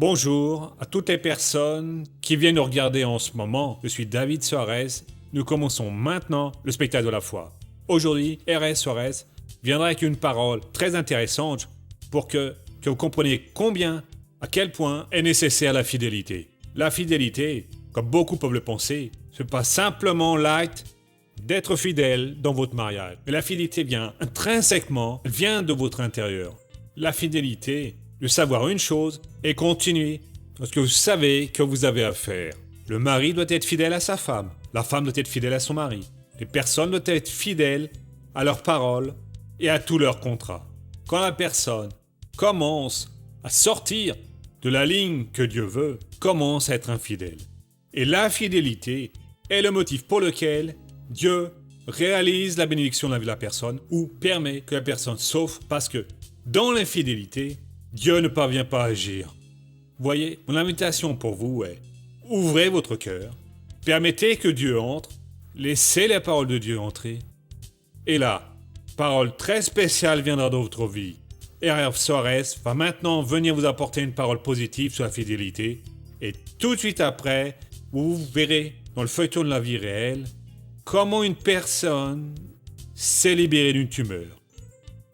Bonjour à toutes les personnes qui viennent nous regarder en ce moment. Je suis David Soares. Nous commençons maintenant le spectacle de la foi. Aujourd'hui, R.S. Soares viendra avec une parole très intéressante pour que vous compreniez à quel point est nécessaire la fidélité. La fidélité, comme beaucoup peuvent le penser, ce n'est pas simplement l'acte d'être fidèle dans votre mariage. Mais la fidélité vient intrinsèquement, elle vient de votre intérieur. La fidélité, de savoir une chose et continuer parce que vous savez que vous avez à faire. Le mari doit être fidèle à sa femme. La femme doit être fidèle à son mari. Les personnes doivent être fidèles à leurs paroles et à tous leurs contrats. Quand la personne commence à sortir de la ligne que Dieu veut, commence à être infidèle. Et l'infidélité est le motif pour lequel Dieu réalise la bénédiction de la vie de la personne ou permet que la personne sauve parce que dans l'infidélité, Dieu ne parvient pas à agir. Voyez, mon invitation pour vous est ouvrez votre cœur, permettez que Dieu entre, laissez les paroles de Dieu entrer. Et là, parole très spéciale viendra dans votre vie. R.S. Soares va maintenant venir vous apporter une parole positive sur la fidélité. Et tout de suite après, vous verrez dans le feuilleton de la vie réelle comment une personne s'est libérée d'une tumeur.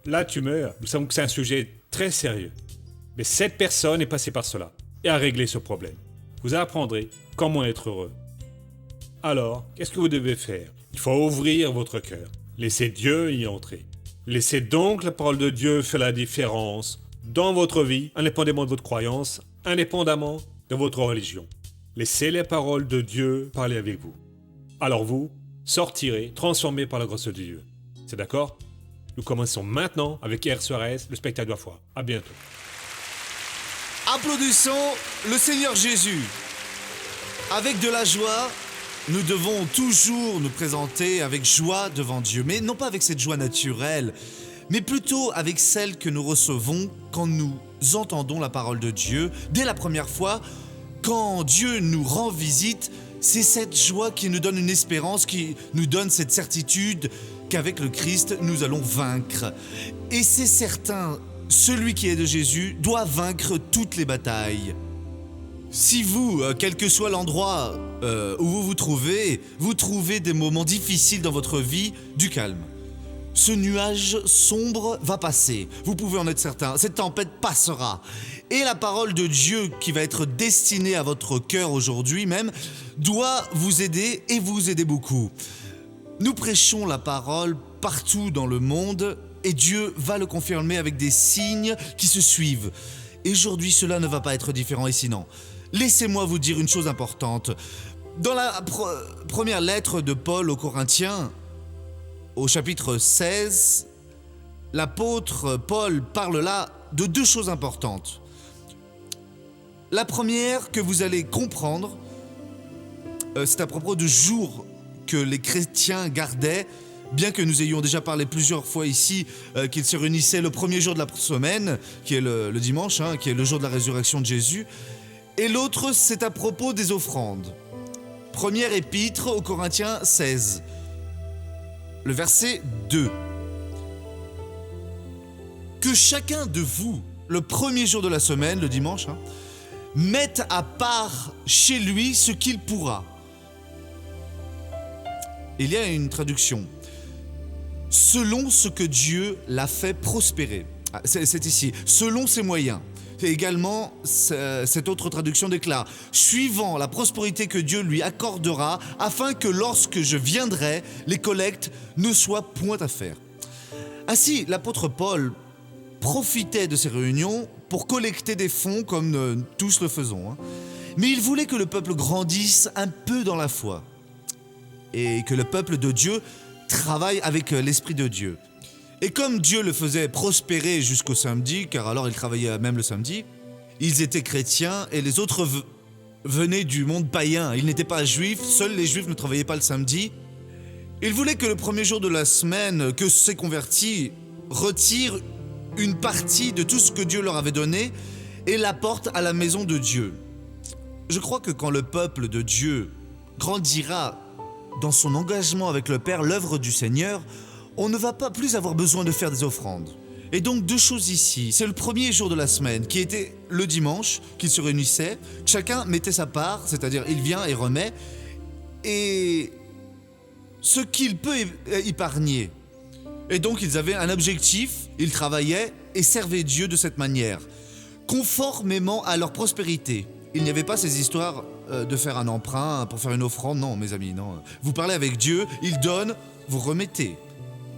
La tumeur, nous savons que c'est un sujet très sérieux. Mais cette personne est passée par cela et a réglé ce problème. Vous apprendrez comment être heureux. Alors, qu'est-ce que vous devez faire? Il faut ouvrir votre cœur. Laissez Dieu y entrer. Laissez donc la parole de Dieu faire la différence dans votre vie, indépendamment de votre croyance, indépendamment de votre religion. Laissez les paroles de Dieu parler avec vous. Alors vous sortirez transformés par la grâce de Dieu. C'est d'accord? Nous commençons maintenant avec R. Soares, le spectacle de la foi. À bientôt. Applaudissons le Seigneur Jésus. Avec de la joie, nous devons toujours nous présenter avec joie devant Dieu. Mais non pas avec cette joie naturelle, mais plutôt avec celle que nous recevons quand nous entendons la parole de Dieu. Dès la première fois, quand Dieu nous rend visite, c'est cette joie qui nous donne une espérance, qui nous donne cette certitude qu'avec le Christ, nous allons vaincre. Et c'est certain, celui qui est de Jésus doit vaincre toutes les batailles. Si vous, quel que soit l'endroit où vous trouvez des moments difficiles dans votre vie, du calme. Ce nuage sombre va passer, vous pouvez en être certain, cette tempête passera. Et la parole de Dieu qui va être destinée à votre cœur aujourd'hui même, doit vous aider et vous aider beaucoup. Nous prêchons la parole partout dans le monde et Dieu va le confirmer avec des signes qui se suivent. Et aujourd'hui, cela ne va pas être différent ici, non. Laissez-moi vous dire une chose importante. Dans la première lettre de Paul aux Corinthiens, au chapitre 16, l'apôtre Paul parle là de deux choses importantes. La première que vous allez comprendre, c'est à propos du jour que les chrétiens gardaient, bien que nous ayons déjà parlé plusieurs fois ici qu'ils se réunissaient le premier jour de la semaine, qui est le dimanche, qui est le jour de la résurrection de Jésus. Et l'autre, c'est à propos des offrandes. Première épître aux Corinthiens 16, le verset 2. Que chacun de vous, le premier jour de la semaine, le dimanche, mette à part chez lui ce qu'il pourra. Il y a une traduction. Selon ce que Dieu l'a fait prospérer. C'est ici. Selon ses moyens. Et également, cette autre traduction déclare « Suivant la prospérité que Dieu lui accordera, afin que lorsque je viendrai, les collectes ne soient point à faire. » Ainsi, l'apôtre Paul profitait de ces réunions pour collecter des fonds comme nous tous le faisons. Mais il voulait que le peuple grandisse un peu dans la foi et que le peuple de Dieu travaille avec l'Esprit de Dieu. Et comme Dieu le faisait prospérer jusqu'au samedi, car alors il travaillait même le samedi, ils étaient chrétiens et les autres venaient du monde païen. Ils n'étaient pas juifs, seuls les juifs ne travaillaient pas le samedi. Il voulait que le premier jour de la semaine, que ces convertis retirent une partie de tout ce que Dieu leur avait donné et l'apportent à la maison de Dieu. Je crois que quand le peuple de Dieu grandira dans son engagement avec le Père, l'œuvre du Seigneur, on ne va pas plus avoir besoin de faire des offrandes. Et donc 2 choses ici. C'est le premier jour de la semaine, qui était le dimanche, qu'ils se réunissaient. Chacun mettait sa part, c'est-à-dire il vient et remet. Et ce qu'il peut épargner. Et donc ils avaient un objectif, ils travaillaient et servaient Dieu de cette manière, conformément à leur prospérité. Il n'y avait pas ces histoires de faire un emprunt pour faire une offrande, non mes amis, non. Vous parlez avec Dieu, il donne, vous remettez.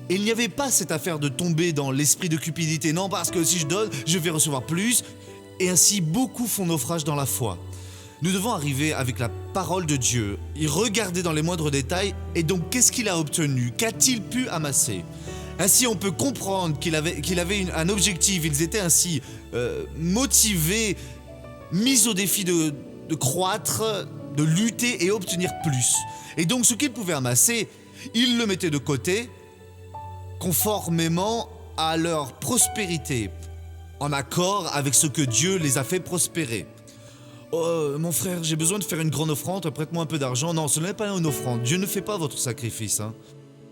Et il n'y avait pas cette affaire de tomber dans l'esprit de cupidité, non, parce que si je donne, je vais recevoir plus. Et ainsi, beaucoup font naufrage dans la foi. Nous devons arriver avec la parole de Dieu, y regarder dans les moindres détails, et donc qu'est-ce qu'il a obtenu? Qu'a-t-il pu amasser? Ainsi, on peut comprendre qu'il avait un objectif, ils étaient ainsi motivés, mis au défi de croître, de lutter et obtenir plus. Et donc, ce qu'ils pouvaient amasser, ils le mettaient de côté, conformément à leur prospérité, en accord avec ce que Dieu les a fait prospérer. Oh, mon frère, j'ai besoin de faire une grande offrande, prête-moi un peu d'argent. Non, ce n'est pas une offrande. Dieu ne fait pas votre sacrifice.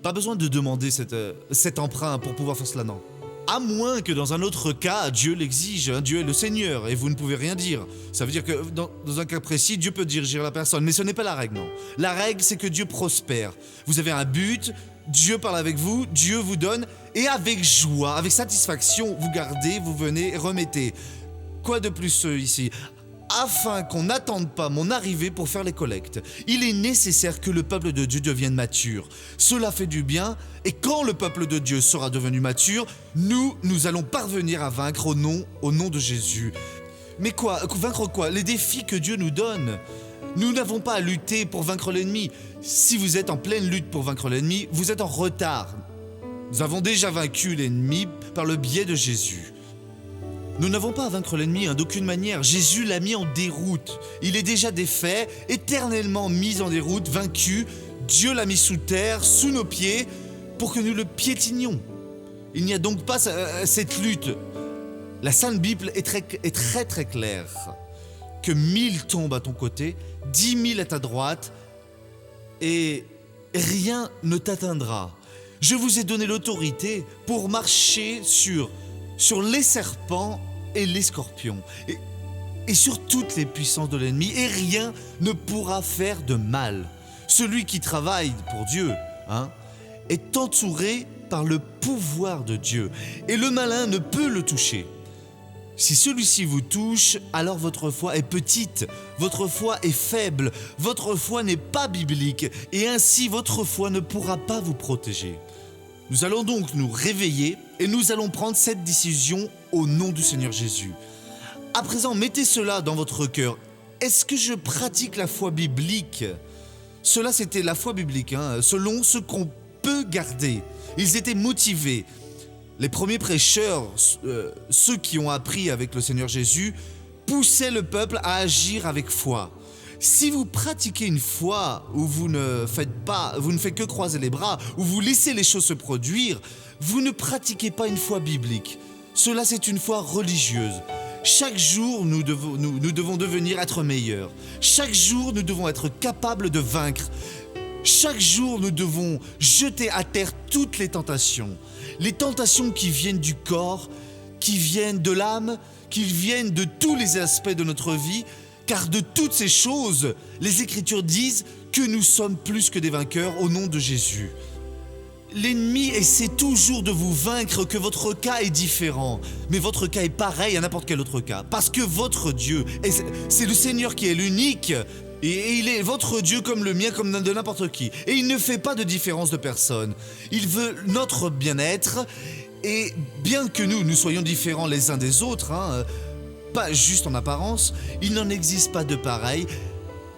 Pas besoin de demander cet emprunt pour pouvoir faire cela, non. À moins que dans un autre cas, Dieu l'exige. Dieu est le Seigneur et vous ne pouvez rien dire. Ça veut dire que dans un cas précis, Dieu peut diriger la personne. Mais ce n'est pas la règle, non. La règle, c'est que Dieu prospère. Vous avez un but, Dieu parle avec vous, Dieu vous donne. Et avec joie, avec satisfaction, vous gardez, vous venez et remettez. Quoi de plus ici ? Afin qu'on n'attende pas mon arrivée pour faire les collectes. Il est nécessaire que le peuple de Dieu devienne mature. Cela fait du bien, et quand le peuple de Dieu sera devenu mature, nous allons parvenir à vaincre au nom de Jésus. Mais quoi ? Vaincre quoi ? Les défis que Dieu nous donne. Nous n'avons pas à lutter pour vaincre l'ennemi. Si vous êtes en pleine lutte pour vaincre l'ennemi, vous êtes en retard. Nous avons déjà vaincu l'ennemi par le biais de Jésus. Nous n'avons pas à vaincre l'ennemi d'aucune manière. Jésus l'a mis en déroute. Il est déjà défait, éternellement mis en déroute, vaincu. Dieu l'a mis sous terre, sous nos pieds, pour que nous le piétinions. Il n'y a donc pas cette lutte. La Sainte Bible est très claire. Que 1000 tombent à ton côté, 10 000 à ta droite, et rien ne t'atteindra. Je vous ai donné l'autorité pour marcher sur les serpents et les scorpions, et sur toutes les puissances de l'ennemi, et rien ne pourra faire de mal. Celui qui travaille pour Dieu est entouré par le pouvoir de Dieu, et le malin ne peut le toucher. Si celui-ci vous touche, alors votre foi est petite, votre foi est faible, votre foi n'est pas biblique, et ainsi votre foi ne pourra pas vous protéger. Nous allons donc nous réveiller et nous allons prendre cette décision au nom du Seigneur Jésus. À présent, mettez cela dans votre cœur. Est-ce que je pratique la foi biblique ? Cela, c'était la foi biblique, selon ce qu'on peut garder. Ils étaient motivés. Les premiers prêcheurs, ceux qui ont appris avec le Seigneur Jésus, poussaient le peuple à agir avec foi. Si vous pratiquez une foi où vous ne faites que croiser les bras, où vous laissez les choses se produire, vous ne pratiquez pas une foi biblique. Cela, c'est une foi religieuse. Chaque jour, nous devons devenir être meilleurs. Chaque jour, nous devons être capables de vaincre. Chaque jour, nous devons jeter à terre toutes les tentations. Les tentations qui viennent du corps, qui viennent de l'âme, qui viennent de tous les aspects de notre vie, car de toutes ces choses, les Écritures disent que nous sommes plus que des vainqueurs au nom de Jésus. L'ennemi essaie toujours de vous vaincre, que votre cas est différent. Mais votre cas est pareil à n'importe quel autre cas. Parce que votre Dieu, c'est le Seigneur qui est l'unique. Et il est votre Dieu comme le mien, comme de n'importe qui. Et il ne fait pas de différence de personne. Il veut notre bien-être. Et bien que nous soyons différents les uns des autres, pas juste en apparence, il n'en existe pas de pareil,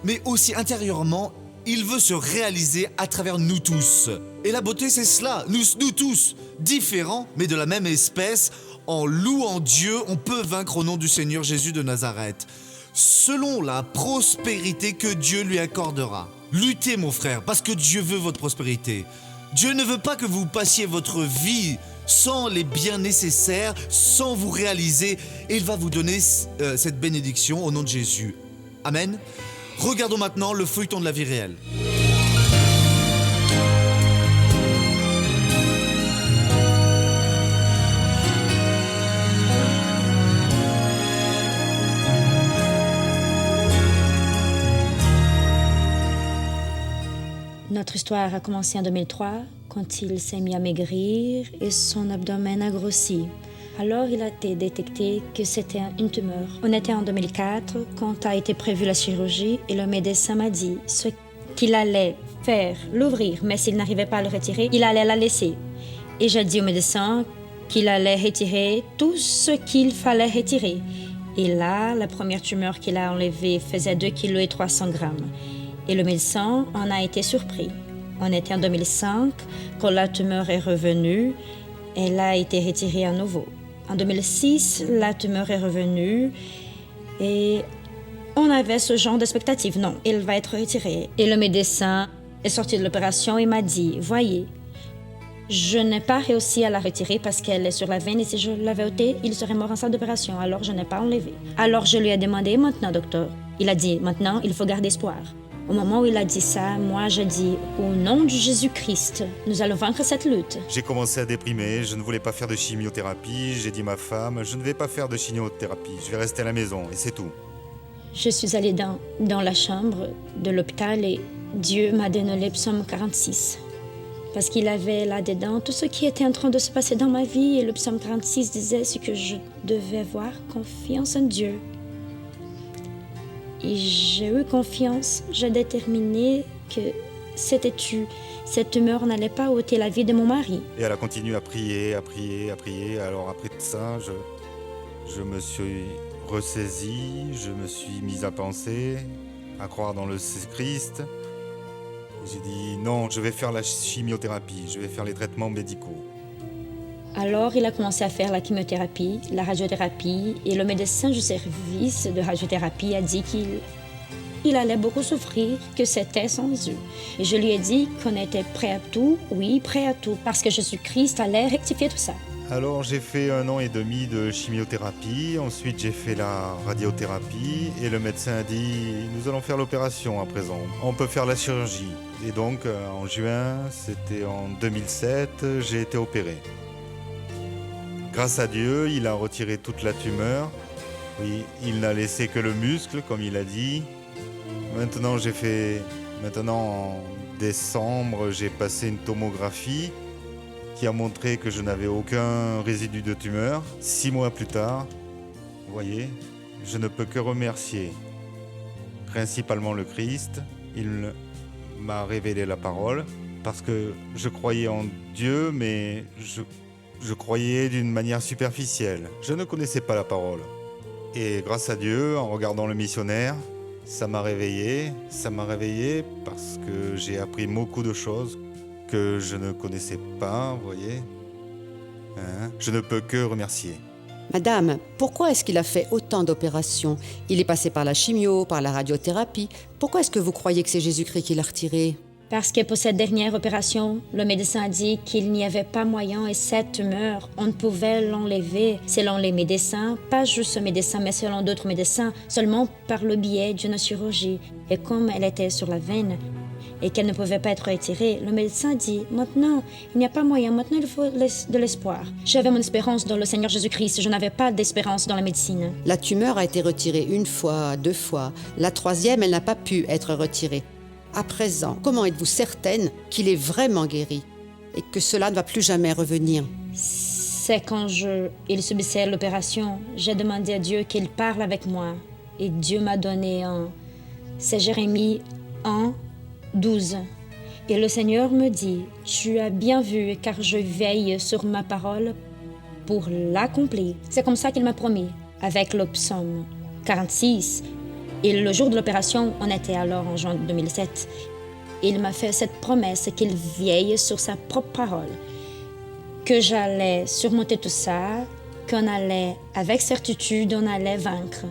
mais aussi intérieurement, il veut se réaliser à travers nous tous. Et la beauté, c'est cela, nous tous, différents, mais de la même espèce, en louant Dieu, on peut vaincre au nom du Seigneur Jésus de Nazareth, selon la prospérité que Dieu lui accordera. Luttez, mon frère, parce que Dieu veut votre prospérité. Dieu ne veut pas que vous passiez votre vie sans les biens nécessaires, sans vous réaliser, et il va vous donner cette bénédiction au nom de Jésus. Amen. Regardons maintenant le feuilleton de la vie réelle. Notre histoire a commencé en 2003, quand il s'est mis à maigrir et son abdomen a grossi. Alors, il a été détecté que c'était une tumeur. On était en 2004, quand a été prévue la chirurgie, et le médecin m'a dit ce qu'il allait faire, l'ouvrir, mais s'il n'arrivait pas à le retirer, il allait la laisser. Et j'ai dit au médecin qu'il allait retirer tout ce qu'il fallait retirer. Et là, la première tumeur qu'il a enlevée faisait 2 kg et 300 grammes. Et le médecin en a été surpris. On était en 2005, quand la tumeur est revenue, elle a été retirée à nouveau. En 2006, la tumeur est revenue et on avait ce genre d'expectative. Non, elle va être retirée. Et le médecin est sorti de l'opération et m'a dit, voyez, je n'ai pas réussi à la retirer parce qu'elle est sur la veine et si je l'avais ôtée, il serait mort en salle d'opération. Alors je n'ai pas enlevé. Alors je lui ai demandé, maintenant docteur. Il a dit, maintenant il faut garder espoir. Au moment où il a dit ça, moi j'ai dit, au nom de Jésus-Christ, nous allons vaincre cette lutte. J'ai commencé à déprimer, je ne voulais pas faire de chimiothérapie, j'ai dit à ma femme, je ne vais pas faire de chimiothérapie, je vais rester à la maison et c'est tout. Je suis allée dans la chambre de l'hôpital et Dieu m'a donné le psaume 46. Parce qu'il avait là-dedans tout ce qui était en train de se passer dans ma vie et le psaume 46 disait ce que je devais avoir confiance en Dieu. Et j'ai eu confiance, j'ai déterminé que cette tumeur n'allait pas ôter la vie de mon mari. Et elle a continué à prier, à prier, à prier. Alors après ça, je me suis ressaisi, je me suis mis à penser, à croire dans le Christ. J'ai dit non, je vais faire la chimiothérapie, je vais faire les traitements médicaux. Alors, il a commencé à faire la chimiothérapie, la radiothérapie, et le médecin du service de radiothérapie a dit qu'il allait beaucoup souffrir, que c'était sans Dieu. Et je lui ai dit qu'on était prêt à tout, oui, prêt à tout, parce que Jésus-Christ allait rectifier tout ça. Alors j'ai fait 1 an et demi de chimiothérapie, ensuite j'ai fait la radiothérapie, et le médecin a dit « Nous allons faire l'opération à présent, on peut faire la chirurgie ». Et donc en juin, c'était en 2007, j'ai été opéré. Grâce à Dieu, il a retiré toute la tumeur. Oui, il n'a laissé que le muscle, comme il a dit. Maintenant, en décembre, j'ai passé une tomographie qui a montré que je n'avais aucun résidu de tumeur. 6 mois plus tard, vous voyez, je ne peux que remercier principalement le Christ. Il m'a révélé la parole parce que je croyais en Dieu, mais je croyais d'une manière superficielle. Je ne connaissais pas la parole. Et grâce à Dieu, en regardant le missionnaire, ça m'a réveillé. Ça m'a réveillé parce que j'ai appris beaucoup de choses que je ne connaissais pas, vous voyez. Je ne peux que remercier. Madame, pourquoi est-ce qu'il a fait autant d'opérations? Il est passé par la chimio, par la radiothérapie. Pourquoi est-ce que vous croyez que c'est Jésus-Christ qui l'a retiré? Parce que pour cette dernière opération, le médecin a dit qu'il n'y avait pas moyen et cette tumeur, on ne pouvait l'enlever selon les médecins, pas juste ce médecin, mais selon d'autres médecins, seulement par le biais d'une chirurgie. Et comme elle était sur la veine et qu'elle ne pouvait pas être retirée, le médecin a dit « Maintenant, il n'y a pas moyen, maintenant il faut de l'espoir ». J'avais mon espérance dans le Seigneur Jésus-Christ, je n'avais pas d'espérance dans la médecine. La tumeur a été retirée 1 fois, 2 fois. La 3e, elle n'a pas pu être retirée. À présent, comment êtes-vous certaine qu'il est vraiment guéri et que cela ne va plus jamais revenir? C'est quand il subissait l'opération, j'ai demandé à Dieu qu'il parle avec moi. Et Dieu m'a donné c'est Jérémie 1, 12. Et le Seigneur me dit, tu as bien vu car je veille sur ma parole pour l'accomplir. C'est comme ça qu'il m'a promis, avec le psaume 46. Et le jour de l'opération, on était alors en juin 2007. Il m'a fait cette promesse qu'il veille sur sa propre parole, que j'allais surmonter tout ça, qu'on allait, avec certitude, on allait vaincre.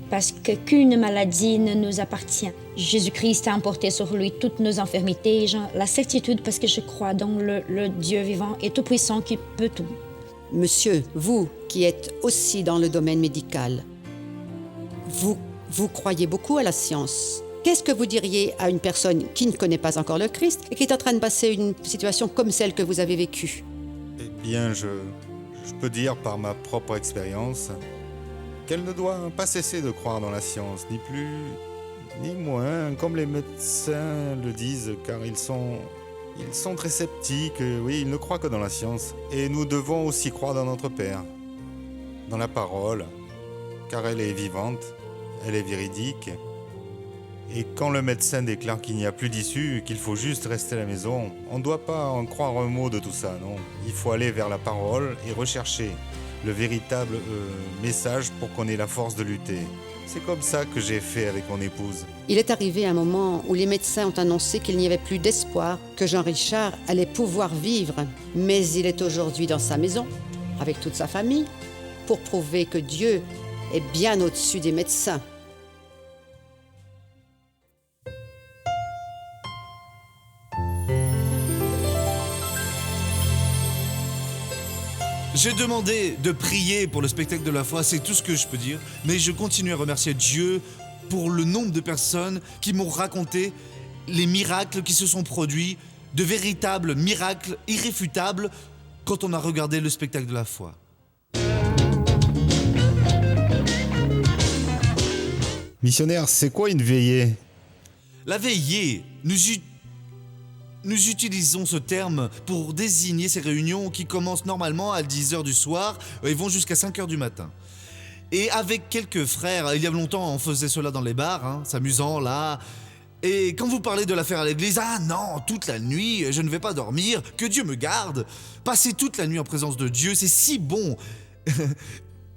Parce qu'aucune maladie ne nous appartient. Jésus-Christ a emporté sur lui toutes nos infirmités, et la certitude parce que je crois dans le Dieu vivant et tout-puissant qui peut tout. Monsieur, vous qui êtes aussi dans le domaine médical, vous croyez beaucoup à la science. Qu'est-ce que vous diriez à une personne qui ne connaît pas encore le Christ et qui est en train de passer une situation comme celle que vous avez vécue? Eh bien, je peux dire par ma propre expérience qu'elle ne doit pas cesser de croire dans la science, ni plus ni moins, comme les médecins le disent, car ils sont très sceptiques, oui, ils ne croient que dans la science. Et nous devons aussi croire dans notre Père, dans la parole, car elle est vivante, elle est véridique. Et quand le médecin déclare qu'il n'y a plus d'issue, qu'il faut juste rester à la maison, on ne doit pas en croire un mot de tout ça, non. Il faut aller vers la parole et rechercher le véritable message pour qu'on ait la force de lutter. C'est comme ça que j'ai fait avec mon épouse. Il est arrivé un moment où les médecins ont annoncé qu'il n'y avait plus d'espoir, que Jean-Richard allait pouvoir vivre. Mais il est aujourd'hui dans sa maison, avec toute sa famille, pour prouver que Dieu est bien au-dessus des médecins. J'ai demandé de prier pour le spectacle de la foi, c'est tout ce que je peux dire. Mais je continue à remercier Dieu pour le nombre de personnes qui m'ont raconté les miracles qui se sont produits, de véritables miracles irréfutables quand on a regardé le spectacle de la foi. Missionnaire, c'est quoi une veillée? La veillée, nous utilisons ce terme pour désigner ces réunions qui commencent normalement à 10h du soir et vont jusqu'à 5h du matin. Et avec quelques frères, il y a longtemps on faisait cela dans les bars, s'amusant là. Et quand vous parlez de l'affaire à l'église, ah non, toute la nuit, je ne vais pas dormir, que Dieu me garde. Passer toute la nuit en présence de Dieu, c'est si bon.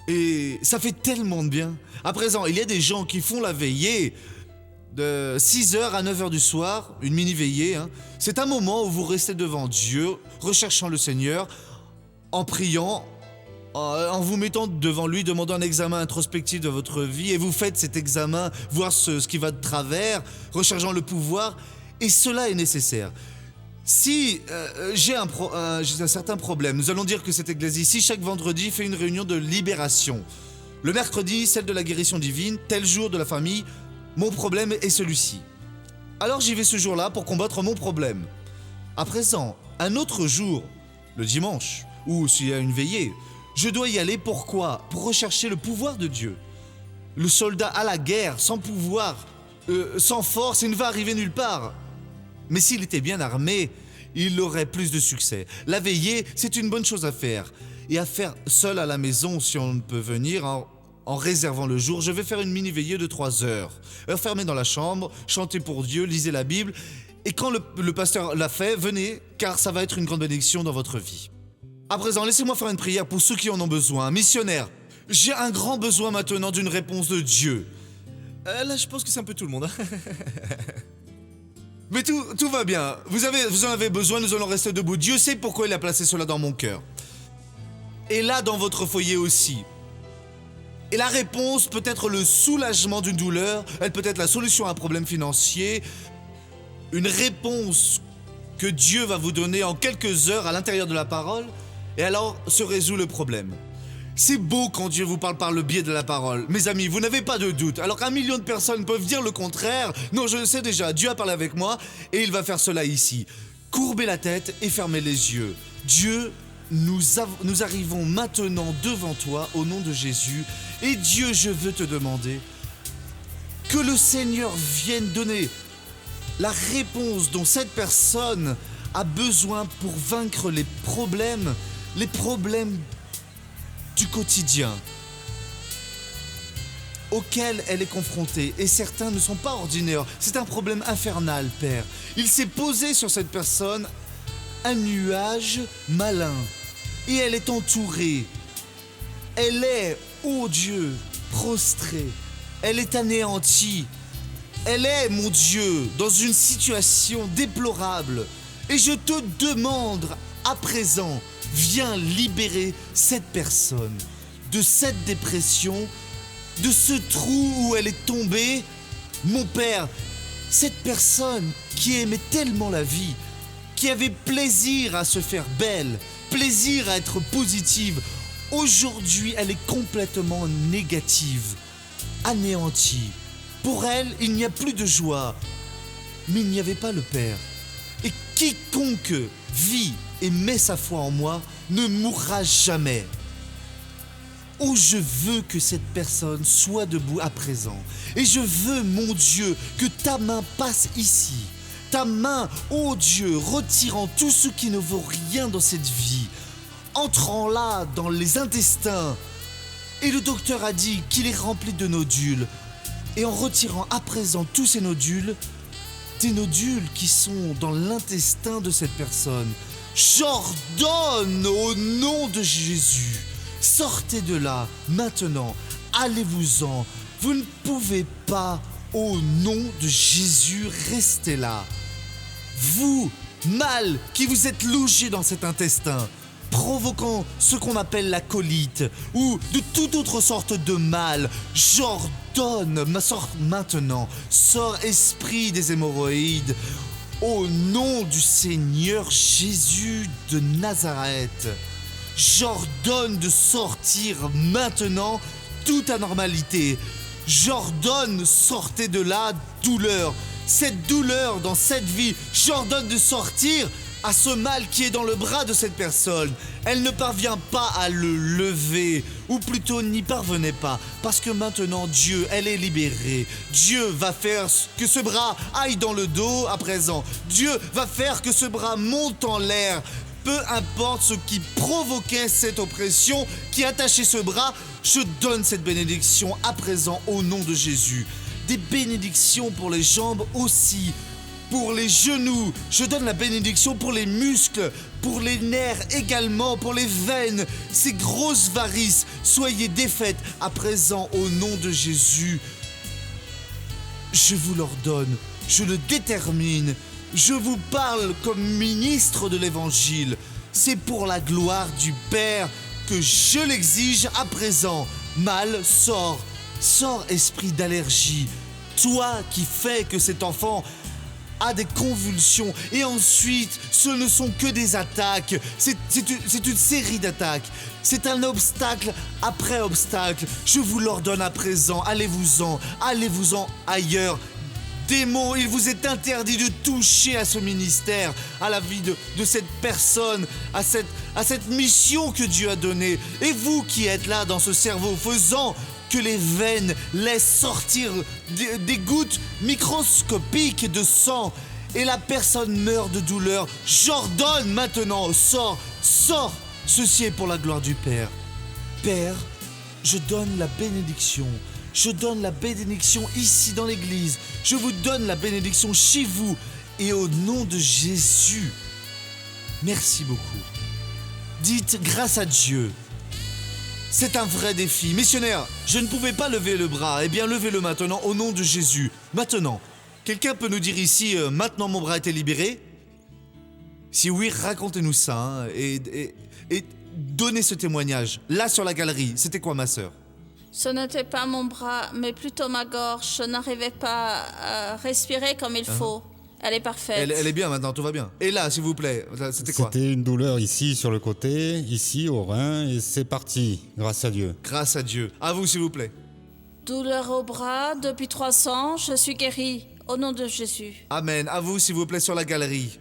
Et ça fait tellement de bien. À présent, il y a des gens qui font la veillée de 6h à 9h du soir, une mini-veillée. C'est un moment où vous restez devant Dieu, recherchant le Seigneur, en priant, en vous mettant devant lui, demandant un examen introspectif de votre vie, et vous faites cet examen, voir ce qui va de travers, recherchant le pouvoir, et cela est nécessaire. Si j'ai un certain problème, nous allons dire que cette église ici, chaque vendredi, fait une réunion de libération. Le mercredi, celle de la guérison divine, tel jour de la famille. Mon problème est celui-ci. Alors j'y vais ce jour-là pour combattre mon problème. À présent, un autre jour, le dimanche, ou s'il y a une veillée, je dois y aller. Pourquoi ? Pour rechercher le pouvoir de Dieu. Le soldat à la guerre, sans pouvoir, sans force, il ne va arriver nulle part. Mais s'il était bien armé, il aurait plus de succès. La veillée, c'est une bonne chose à faire. Et à faire seul à la maison si on ne peut venir en réservant le jour. Je vais faire une mini-veillée de 3 heures. Fermé dans la chambre, chanter pour Dieu, lisez la Bible. Et quand le pasteur l'a fait, venez, car ça va être une grande bénédiction dans votre vie. À présent, laissez-moi faire une prière pour ceux qui en ont besoin. Missionnaire, j'ai un grand besoin maintenant d'une réponse de Dieu. Là, je pense que c'est un peu tout le monde. Mais tout va bien. Vous en avez besoin, nous allons rester debout. Dieu sait pourquoi il a placé cela dans mon cœur. Et là, dans votre foyer aussi. Et la réponse peut être le soulagement d'une douleur, elle peut être la solution à un problème financier, une réponse que Dieu va vous donner en quelques heures à l'intérieur de la parole, et alors se résout le problème. C'est beau quand Dieu vous parle par le biais de la parole. Mes amis, vous n'avez pas de doute. Alors qu'un million de personnes peuvent dire le contraire. Non, je le sais déjà, Dieu a parlé avec moi et il va faire cela ici. Courbez la tête et fermez les yeux. Dieu, nous arrivons maintenant devant toi au nom de Jésus. Et Dieu, je veux te demander que le Seigneur vienne donner la réponse dont cette personne a besoin pour vaincre les problèmes du quotidien auxquels elle est confrontée. Et certains ne sont pas ordinaires. C'est un problème infernal, Père. Il s'est posé sur cette personne un nuage malin. Et elle est entourée. Elle est, ô Dieu, prostrée. Elle est anéantie. Elle est, mon Dieu, dans une situation déplorable. Et je te demande à présent, viens libérer cette personne de cette dépression, de ce trou où elle est tombée. Mon Père, cette personne qui aimait tellement la vie, qui avait plaisir à se faire belle, plaisir à être positive, aujourd'hui elle est complètement négative, anéantie. Pour elle, il n'y a plus de joie, mais il n'y avait pas le Père. Et quiconque vit et met sa foi en moi ne mourra jamais. Oh, je veux que cette personne soit debout à présent. Et je veux, mon Dieu, que ta main passe ici. Ta main, oh Dieu, retirant tout ce qui ne vaut rien dans cette vie, entrant là dans les intestins. Et le docteur a dit qu'il est rempli de nodules. Et en retirant à présent tous ces nodules, des nodules qui sont dans l'intestin de cette personne, j'ordonne au nom de Jésus, sortez de là, maintenant, allez-vous-en. Vous ne pouvez pas, au nom de Jésus, rester là. Vous, mal qui vous êtes logé dans cet intestin, provoquant ce qu'on appelle la colite ou de toute autre sorte de mal, j'ordonne, sors maintenant, sors esprit des hémorroïdes, au nom du Seigneur Jésus de Nazareth. J'ordonne de sortir maintenant toute anormalité. J'ordonne, sortez de là, douleur. Cette douleur dans cette vie, j'ordonne de sortir à ce mal qui est dans le bras de cette personne. Elle ne parvient pas à le lever, ou plutôt n'y parvenait pas, parce que maintenant Dieu, elle est libérée. Dieu va faire que ce bras aille dans le dos à présent. Dieu va faire que ce bras monte en l'air. Peu importe ce qui provoquait cette oppression, qui attachait ce bras, je donne cette bénédiction à présent au nom de Jésus. Des bénédictions pour les jambes aussi, pour les genoux, je donne la bénédiction pour les muscles, pour les nerfs également, pour les veines, ces grosses varices, soyez défaites à présent au nom de Jésus. Je vous l'ordonne, je le détermine, je vous parle comme ministre de l'Évangile. C'est pour la gloire du Père que je l'exige à présent. Mal, sors, sors esprit d'allergie, toi qui fais que cet enfant a des convulsions et ensuite ce ne sont que des attaques, c'est une série d'attaques, c'est un obstacle après obstacle, je vous l'ordonne à présent, allez-vous-en ailleurs. Démons, il vous est interdit de toucher à ce ministère, à la vie de cette personne, à cette mission que Dieu a donnée. Et vous qui êtes là dans ce cerveau, faisant que les veines laissent sortir des gouttes microscopiques de sang et la personne meurt de douleur, j'ordonne maintenant, sors, ceci est pour la gloire du Père. Père, je donne la bénédiction. Je donne la bénédiction ici dans l'église. Je vous donne la bénédiction chez vous. Et au nom de Jésus, merci beaucoup. Dites grâce à Dieu. C'est un vrai défi. Missionnaire, je ne pouvais pas lever le bras. Eh bien, levez-le maintenant au nom de Jésus. Maintenant, quelqu'un peut nous dire ici, maintenant mon bras a été libéré? Si oui, racontez-nous ça. Hein, et donnez ce témoignage. Là, sur la galerie, c'était quoi, ma sœur? Ce n'était pas mon bras, mais plutôt ma gorge. Je n'arrivais pas à respirer comme il faut. Elle est parfaite. Elle est bien maintenant, tout va bien. Et là, s'il vous plaît, c'était quoi? C'était une douleur ici sur le côté, ici au rein, et c'est parti, grâce à Dieu. Grâce à Dieu. À vous, s'il vous plaît. Douleur au bras, depuis 3 ans, je suis guérie, au nom de Jésus. Amen. À vous, s'il vous plaît, sur la galerie.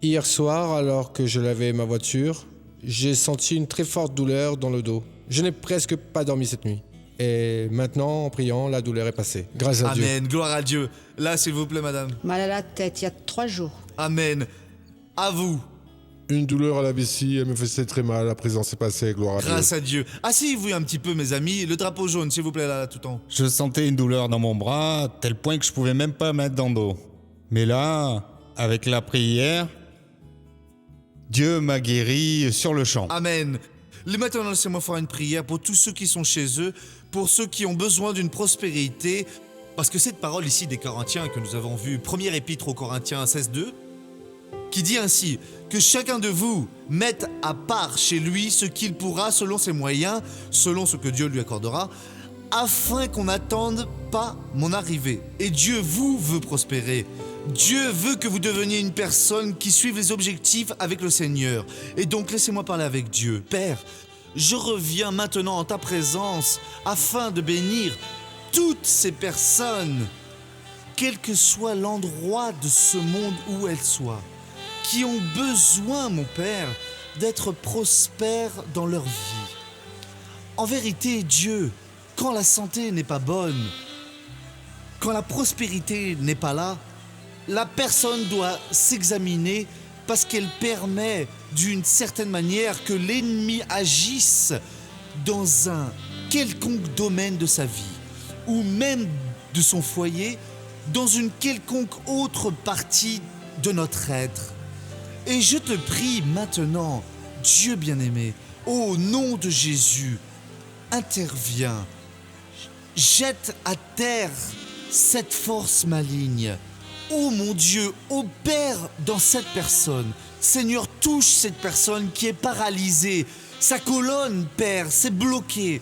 Hier soir, alors que je lavais ma voiture, j'ai senti une très forte douleur dans le dos. Je n'ai presque pas dormi cette nuit. Et maintenant, en priant, la douleur est passée. Grâce à Dieu. Amen, gloire à Dieu. Là, s'il vous plaît, madame. Mal à la tête, il y a 3 jours. Amen. À vous. Une douleur à la vessie, elle me faisait très mal. À présent, c'est passé, gloire à Dieu. Grâce à Dieu. Asseyez-vous un petit peu, mes amis. Le drapeau jaune, s'il vous plaît, là, tout en haut. Je sentais une douleur dans mon bras, à tel point que je pouvais même pas mettre dans le dos. Mais là, avec la prière, Dieu m'a guéri sur le champ. Amen. Maintenant, laissez-moi faire une prière pour tous ceux qui sont chez eux, pour ceux qui ont besoin d'une prospérité. Parce que cette parole ici des Corinthiens que nous avons vue, première épître aux Corinthiens 16:2, qui dit ainsi, que chacun de vous mette à part chez lui ce qu'il pourra selon ses moyens, selon ce que Dieu lui accordera, afin qu'on n'attende pas mon arrivée. Et Dieu vous veut prospérer. Dieu veut que vous deveniez une personne qui suive les objectifs avec le Seigneur. Et donc laissez-moi parler avec Dieu. Père, je reviens maintenant en ta présence afin de bénir toutes ces personnes, quel que soit l'endroit de ce monde où elles soient, qui ont besoin, mon Père, d'être prospères dans leur vie. En vérité, Dieu, quand la santé n'est pas bonne, quand la prospérité n'est pas là, la personne doit s'examiner parce qu'elle permet d'une certaine manière que l'ennemi agisse dans un quelconque domaine de sa vie ou même de son foyer, dans une quelconque autre partie de notre être. Et je te prie maintenant, Dieu bien-aimé, au nom de Jésus, interviens, jette à terre cette force maligne. Oh mon Dieu, opère dans cette personne. Seigneur, touche cette personne qui est paralysée. Sa colonne, Père, s'est bloquée.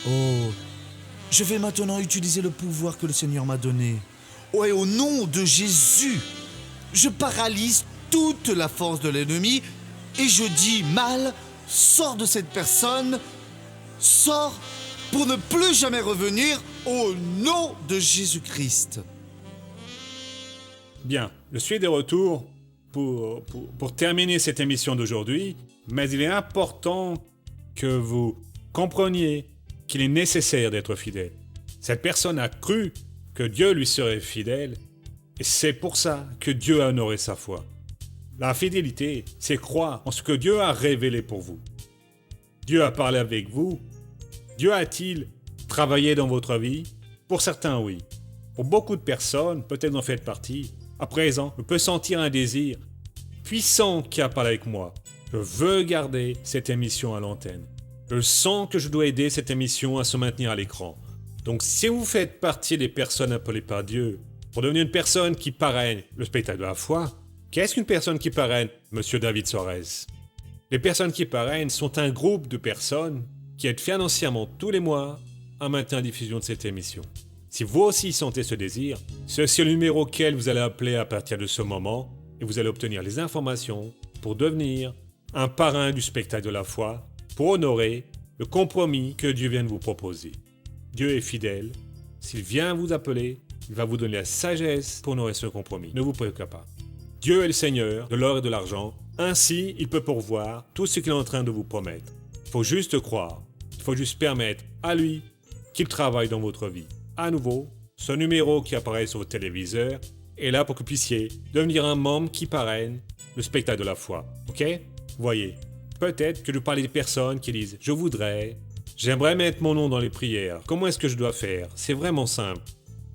Oh, je vais maintenant utiliser le pouvoir que le Seigneur m'a donné. Oh, et au nom de Jésus, je paralyse toute la force de l'ennemi et je dis, mal, sors de cette personne, sors pour ne plus jamais revenir au nom de Jésus-Christ. Bien, je suis de retour pour terminer cette émission d'aujourd'hui, mais il est important que vous compreniez qu'il est nécessaire d'être fidèle. Cette personne a cru que Dieu lui serait fidèle, et c'est pour ça que Dieu a honoré sa foi. La fidélité, c'est croire en ce que Dieu a révélé pour vous. Dieu a parlé avec vous. Dieu a-t-il travaillé dans votre vie? Pour certains, oui. Pour beaucoup de personnes, peut-être en faites partie, à présent, je peux sentir un désir puissant qui a parlé avec moi. Je veux garder cette émission à l'antenne. Je sens que je dois aider cette émission à se maintenir à l'écran. Donc si vous faites partie des personnes appelées par Dieu pour devenir une personne qui parraine le spectacle de la foi, qu'est-ce qu'une personne qui parraine Monsieur David Soares? Les personnes qui parrainent sont un groupe de personnes qui aident financièrement tous les mois à maintenir la diffusion de cette émission. Si vous aussi sentez ce désir, c'est le numéro auquel vous allez appeler à partir de ce moment et vous allez obtenir les informations pour devenir un parrain du spectacle de la foi, pour honorer le compromis que Dieu vient de vous proposer. Dieu est fidèle. S'il vient vous appeler, il va vous donner la sagesse pour honorer ce compromis. Ne vous préoccupez pas. Dieu est le Seigneur de l'or et de l'argent. Ainsi, il peut pourvoir tout ce qu'il est en train de vous promettre. Il faut juste croire. Il faut juste permettre à lui qu'il travaille dans votre vie. À nouveau, ce numéro qui apparaît sur votre téléviseur est là pour que vous puissiez devenir un membre qui parraine le spectacle de la foi. Ok? Voyez, peut-être que je parle des personnes qui disent « Je voudrais, j'aimerais mettre mon nom dans les prières. Comment est-ce que je dois faire ?» C'est vraiment simple.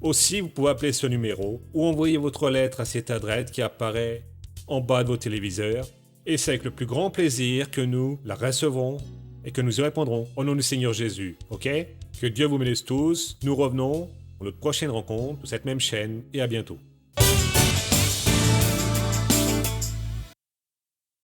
Aussi, vous pouvez appeler ce numéro ou envoyer votre lettre à cette adresse qui apparaît en bas de vos téléviseurs. Et c'est avec le plus grand plaisir que nous la recevrons et que nous y répondrons au nom du Seigneur Jésus. Ok? Que Dieu vous bénisse tous. Nous revenons pour notre prochaine rencontre de cette même chaîne et à bientôt.